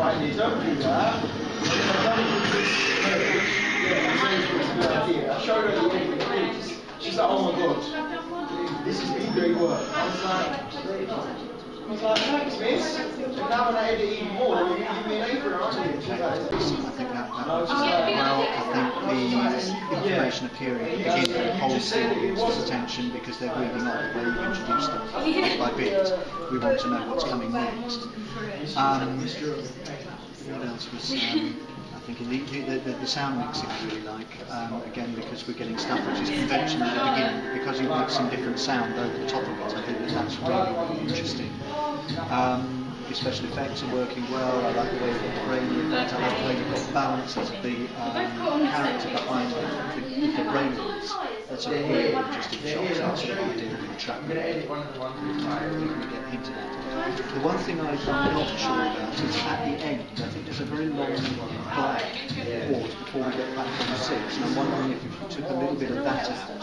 idea, don't do that. I showed her the piece. She's like, oh my god, this is great work. I was like, thanks, miss. And now when I edit even more, you give me an apron, aren't you? She's like, I think that works well. I think the information appearing at the beginning holds the audience's attention because they're reading on where you introduce them bit by bit. We want to know what's coming next. What else was... I think the sound mixing I really like, again because we're getting stuff which is conventional at the beginning, because you're mixing different sound over the top of it. I think that's really, really interesting. The special effects are working well. I like the way you've got the brain effect. I like the way you've got balance of the character behind the brainless. That's a really interesting shot. That's sort of idea of entrapment. We get into that. The one thing I'm not sure about is at the end. I think there's a very long black pause before we get back on the 6, and I'm wondering if you took a little bit of that out,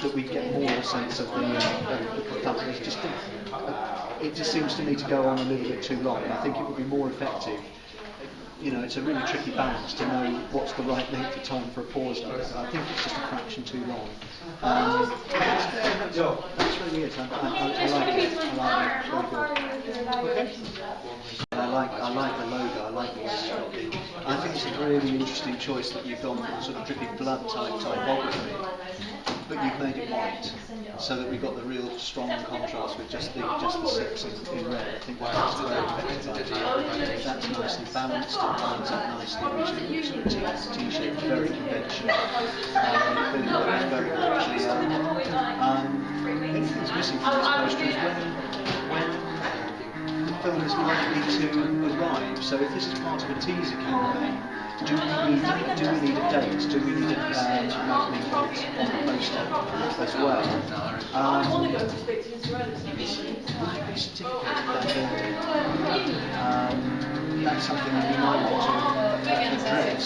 that we get more a sense of the company. It just seems to me to go on a little bit too long, and I think it would be more effective. You know, it's a really tricky balance to know what's the right length of time for a pause like that. I think it's just a fraction too long. That's really it. I like it. It's really good. Okay. I like the logo. I like the way it's got the. I think it's a really interesting choice that you've gone for sort of dripping blood typography, but you've made it white, so that we've got the real strong contrast with just the 6 in red. I think that's a very effective idea. That's nicely balanced. It lines up nicely with the t-shirt. Very conventional. Very clear. Anything that's missing from this poster is when the film is likely to arrive. So if this is part of a teaser campaign, do we need a date? Do we need a lightning bolt on the poster as well? That's something that we might want to address.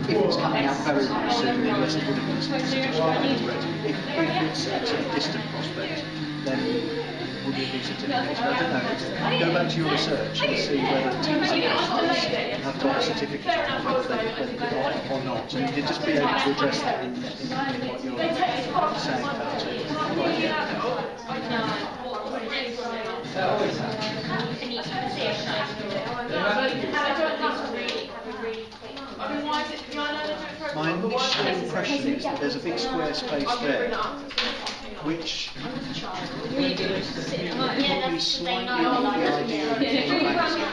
If it's coming out very, very soon, yes, it would have been certificated already. If it's at a distant prospect, then would it be certificated? I don't know. Go back to your research and see whether teaser posters have got a certificate on whether they've got it or not. And you'd just be able to address that in what you're saying about it. My initial impression is that there's a big square space there, which probably slightly off the idea of the magazine.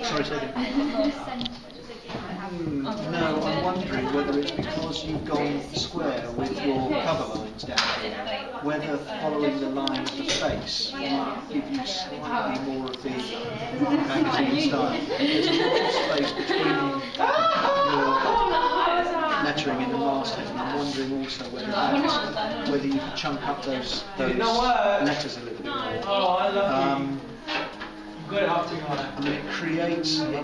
Sorry, say again. No, I'm wondering whether it's because you've gone square with your cover lines down here, whether following the line of the face might give you slightly more of the magazine style. There's a lot of space between your lettering in the masthead, and I'm wondering also whether you could chunk up those letters a little bit more. I mean, it creates sort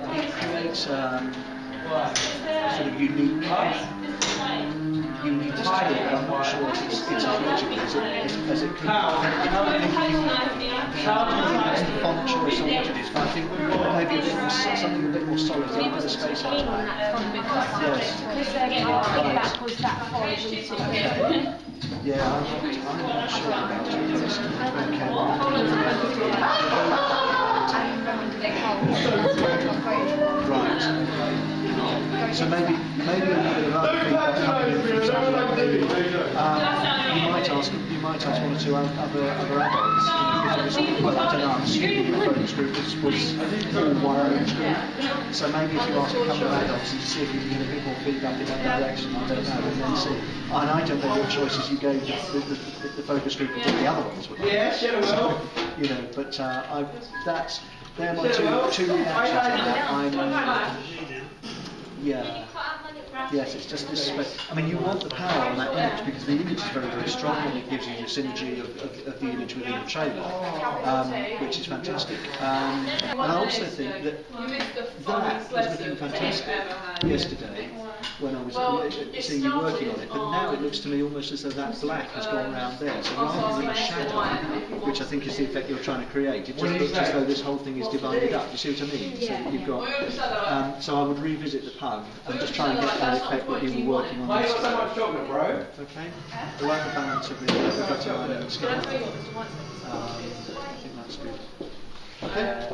of unique to it, but I'm not sure if it's illegible as it could be. I think the font choice or what it is, but I think maybe something a bit more solid in the space out there. Yes. Yeah, I'm not sure about it. Right. So maybe a little bit of other feedback coming in from something like you might ask one or two other adults. Well, I don't know, I'm assuming the focus group was all one age group. So maybe if you ask a couple of adults and see if you can get a bit more feedback in that direction, I don't know, and then see. And I don't know what choices you gave the focus group or what the other ones were. Yeah, sure. So, you know, but they're my two reactions on that. Yes, it's just this space. I mean, you want the power on that image because the image is very, very strong and it gives you the synergy of the image within the trailer, which is fantastic. And I also think that was looking fantastic yesterday. when I was seeing you working on it, but now it looks to me almost as though that black has gone round there. So rather than a shadow, which I think is the effect you're trying to create, it just looks as though this whole thing is divided up. You see what I mean? So that you've got. So I would revisit the pug and just try and get that effect that you were working on. Why you got so much chocolate, bro? Okay. I like the balance of the glitter line and the skin. I think that's good. Okay.